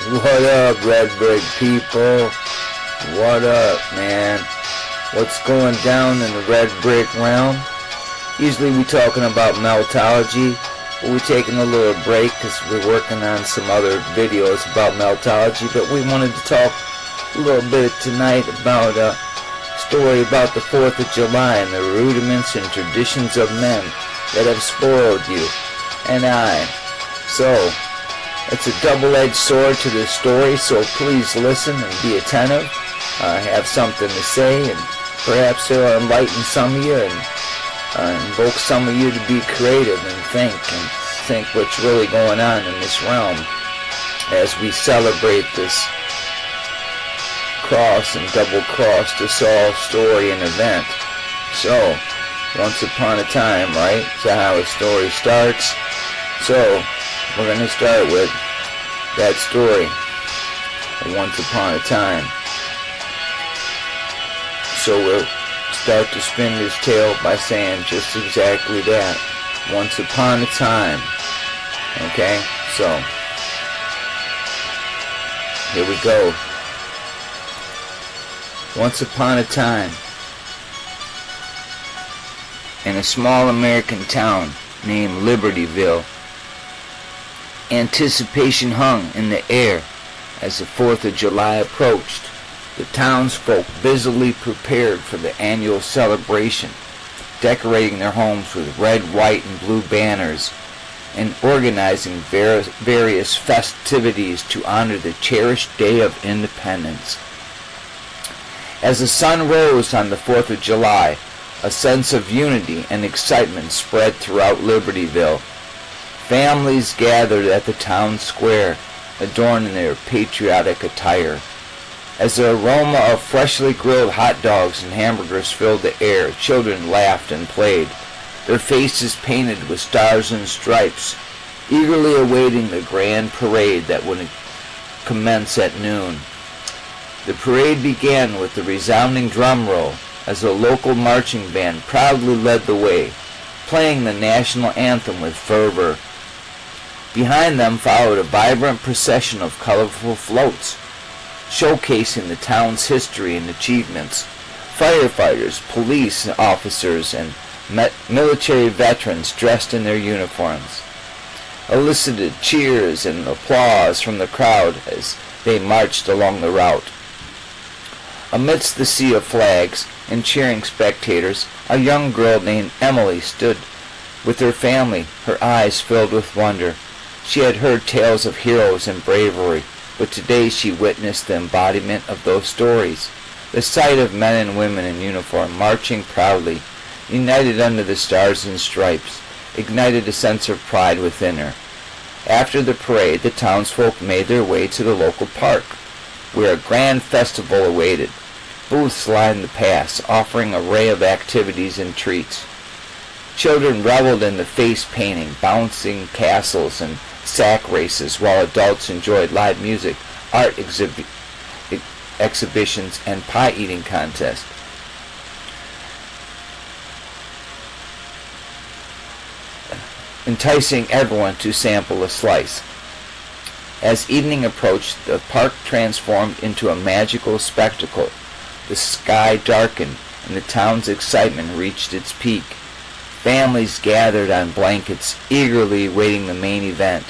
What up, Red Brick people? What up, man? What's going down in the Red Brick realm? Usually we talking about meltology, but we're taking a little break because we're working on some other videos about meltology, but we wanted to talk a little bit tonight about a story about the 4th of July and the rudiments and traditions of men that have spoiled you and I. So, it's a double-edged sword to this story, so please listen and be attentive. Have something to say, and perhaps it'll enlighten some of you and invoke some of you to be creative and think what's really going on in this realm as we celebrate this cross and double-cross to Saul story and event. So, once upon a time, right? So how a story starts. So, we're going to start with that story, once upon a time. So we'll start to spin this tale by saying just exactly that. Once upon a time. Okay? So, here we go. Once upon a time, in a small American town named Libertyville, anticipation hung in the air as the 4th of July approached. The townsfolk busily prepared for the annual celebration, decorating their homes with red, white, and blue banners, and organizing various festivities to honor the cherished Day of Independence. As the sun rose on the 4th of July, a sense of unity and excitement spread throughout Libertyville. Families gathered at the town square, adorned in their patriotic attire. As the aroma of freshly grilled hot dogs and hamburgers filled the air, children laughed and played, their faces painted with stars and stripes, eagerly awaiting the grand parade that would commence at noon. The parade began with the resounding drum roll as the local marching band proudly led the way, playing the national anthem with fervor. Behind them followed a vibrant procession of colorful floats, showcasing the town's history and achievements. Firefighters, police officers, and military veterans dressed in their uniforms elicited cheers and applause from the crowd as they marched along the route. Amidst the sea of flags and cheering spectators, a young girl named Emily stood with her family, her eyes filled with wonder. She had heard tales of heroes and bravery, but today she witnessed the embodiment of those stories. The sight of men and women in uniform marching proudly, united under the stars and stripes, ignited a sense of pride within her. After the parade, the townsfolk made their way to the local park, where a grand festival awaited. Booths lined the paths, offering an array of activities and treats. Children reveled in the face painting, bouncing castles, and sack races, while adults enjoyed live music, art exhibitions, and pie-eating contests. Enticing everyone to sample a slice. As evening approached, the park transformed into a magical spectacle. The sky darkened, and the town's excitement reached its peak. Families gathered on blankets, eagerly awaiting the main event.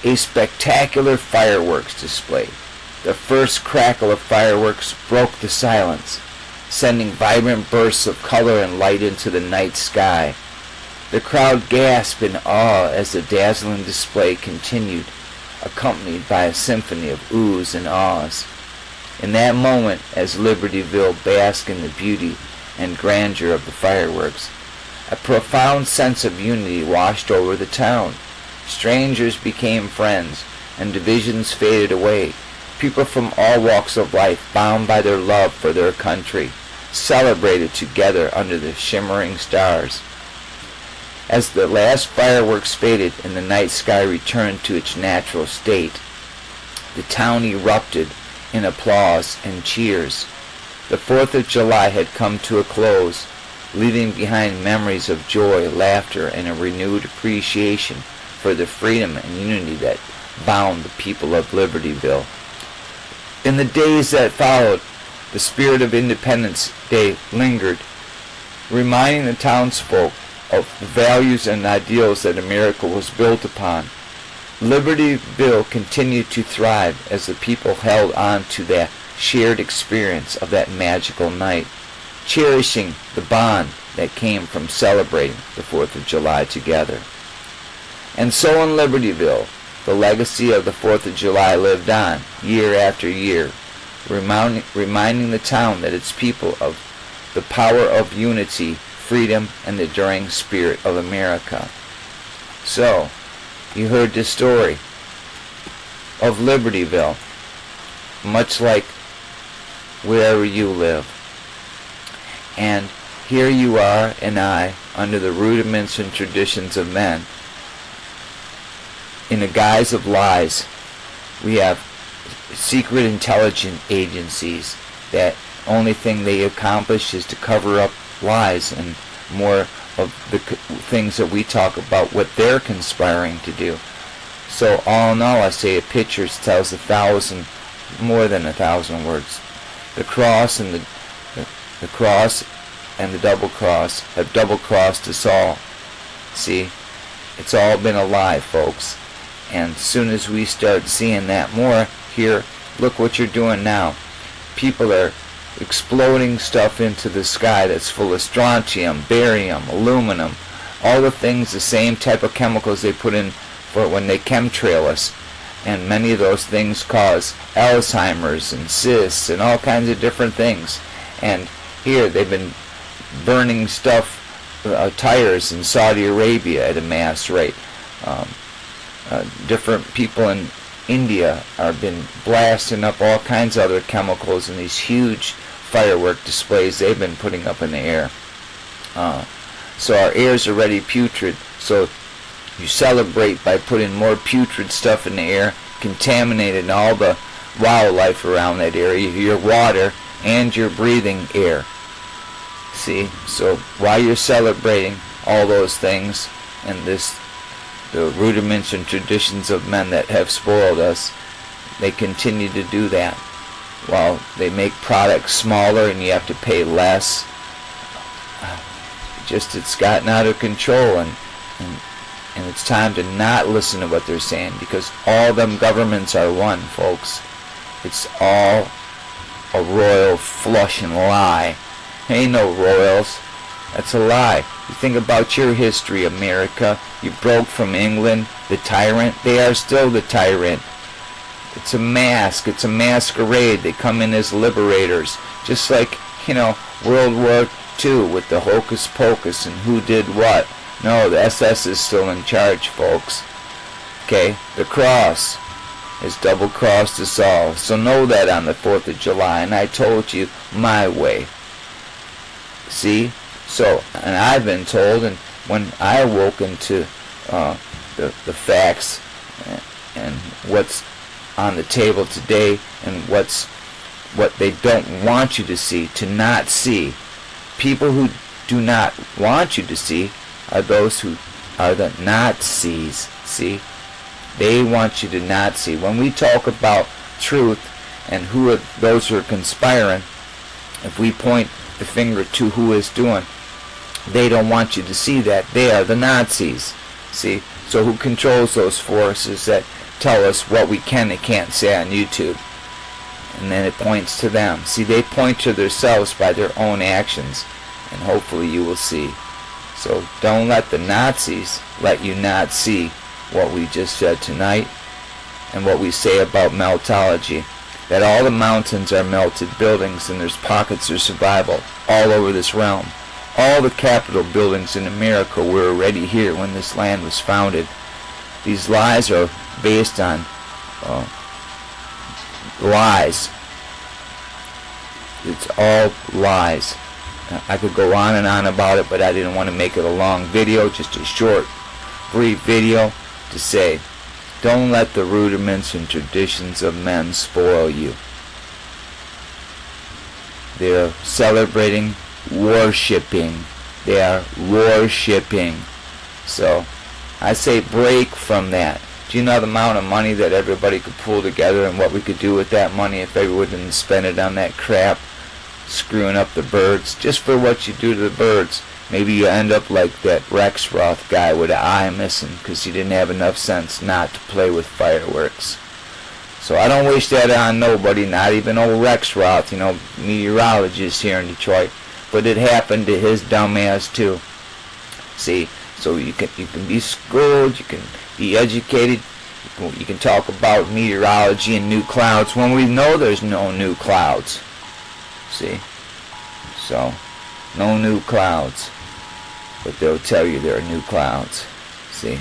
A spectacular fireworks display. The first crackle of fireworks broke the silence, sending vibrant bursts of color and light into the night sky. The crowd gasped in awe as the dazzling display continued, accompanied by a symphony of oohs and ahs. In that moment, as Libertyville basked in the beauty and grandeur of the fireworks, a profound sense of unity washed over the town. Strangers became friends, and divisions faded away. People from all walks of life, bound by their love for their country, celebrated together under the shimmering stars. As the last fireworks faded and the night sky returned to its natural state, the town erupted in applause and cheers. The 4th of July had come to a close, leaving behind memories of joy, laughter, and a renewed appreciation for the freedom and unity that bound the people of Libertyville. In the days that followed, the spirit of Independence Day lingered, reminding the townsfolk of the values and ideals that America was built upon. Libertyville continued to thrive as the people held on to that shared experience of that magical night, cherishing the bond that came from celebrating the 4th of July together. And so in Libertyville, the legacy of the 4th of July lived on year after year, reminding the town that its people of the power of unity, freedom, and the enduring spirit of America. So, you heard the story of Libertyville, much like wherever you live. And here you are and I, under the rudiments and traditions of men, in the guise of lies. We have secret intelligence agencies that only thing they accomplish is to cover up lies and more of the things that we talk about, what they're conspiring to do. So all in all, I say a picture tells more than 1,000 words. The cross and the cross and the double cross have double crossed us all. See, it's all been a lie, folks. And as soon as we start seeing that more, here, look what you're doing now. People are exploding stuff into the sky that's full of strontium, barium, aluminum, all the things, the same type of chemicals they put in for when they chemtrail us. And many of those things cause Alzheimer's and cysts and all kinds of different things. And here they've been burning stuff, tires in Saudi Arabia at a mass rate. Different people in India have been blasting up all kinds of other chemicals in these huge firework displays they've been putting up in the air. So our air is already putrid. So you celebrate by putting more putrid stuff in the air, contaminating all the wildlife around that area, your water, and your breathing air. See, so while you're celebrating all those things and the rudiments and traditions of men that have spoiled us, they continue to do that while they make products smaller and you have to pay less. Just, it's gotten out of control, and it's time to not listen to what they're saying, because all them governments are one, folks. It's all a royal flush and lie. Ain't no royals. That's a lie. You think about your history, America. You broke from England, the tyrant. They are still the tyrant. It's a mask. It's a masquerade. They come in as liberators. Just like, World War II with the hocus pocus and who did what. No, the SS is still in charge, folks. Okay? The cross has double-crossed us all. So know that on the 4th of July. And I told you my way. See? So, and I've been told, and when I awoken to the facts and what's on the table today and what they don't want you to see, to not see. People who do not want you to see are those who are the Nazis. See? They want you to not see. When we talk about truth and who are those who are conspiring, if we point the finger to who is doing, they don't want you to see that. They are the Nazis. See? So who controls those forces that tell us what we can and can't say on YouTube? And then it points to them. See, they point to themselves by their own actions. And hopefully you will see. So don't let the Nazis let you not see what we just said tonight and what we say about meltology. That all the mountains are melted buildings and there's pockets of survival all over this realm. All the Capitol buildings in America were already here when this land was founded. These lies are based on lies. It's all lies. I could go on and on about it, but I didn't want to make it a long video, just a short, brief video to say, don't let the rudiments and traditions of men spoil you. They're celebrating worshipping. They are worshipping. So I say break from that. Do you know the amount of money that everybody could pull together and what we could do with that money if everyone didn't spend it on that crap, screwing up the birds? Just for what you do to the birds. Maybe you end up like that Rex Roth guy with an eye missing because he didn't have enough sense not to play with fireworks. So I don't wish that on nobody, not even old Rex Roth, meteorologist here in Detroit. But it happened to his dumb ass too. See, so you can be schooled, you can be educated, you can talk about meteorology and new clouds when we know there's no new clouds. See, so no new clouds, but they'll tell you there are new clouds. See,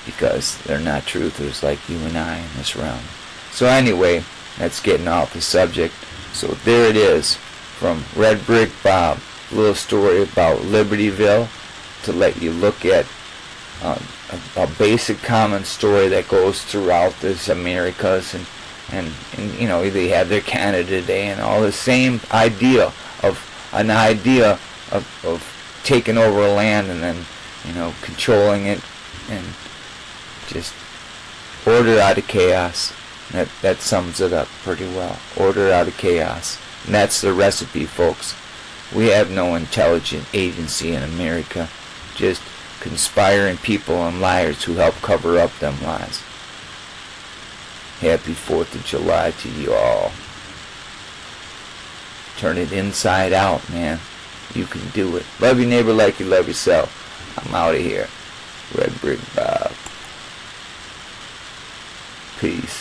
because they're not truthers like you and I in this realm. So anyway, that's getting off the subject. So there it is, from Red Brick Bob, a little story about Libertyville to let you look at a basic common story that goes throughout this Americas, and they have their Canada Day and all the same idea of taking over a land and then controlling it and just order out of chaos. That sums it up pretty well. Order out of chaos. And that's the recipe, folks. We have no intelligent agency in America. Just conspiring people and liars who help cover up them lies. Happy 4th of July to you all. Turn it inside out, man. You can do it. Love your neighbor like you love yourself. I'm out of here. Red Brick Bob. Peace.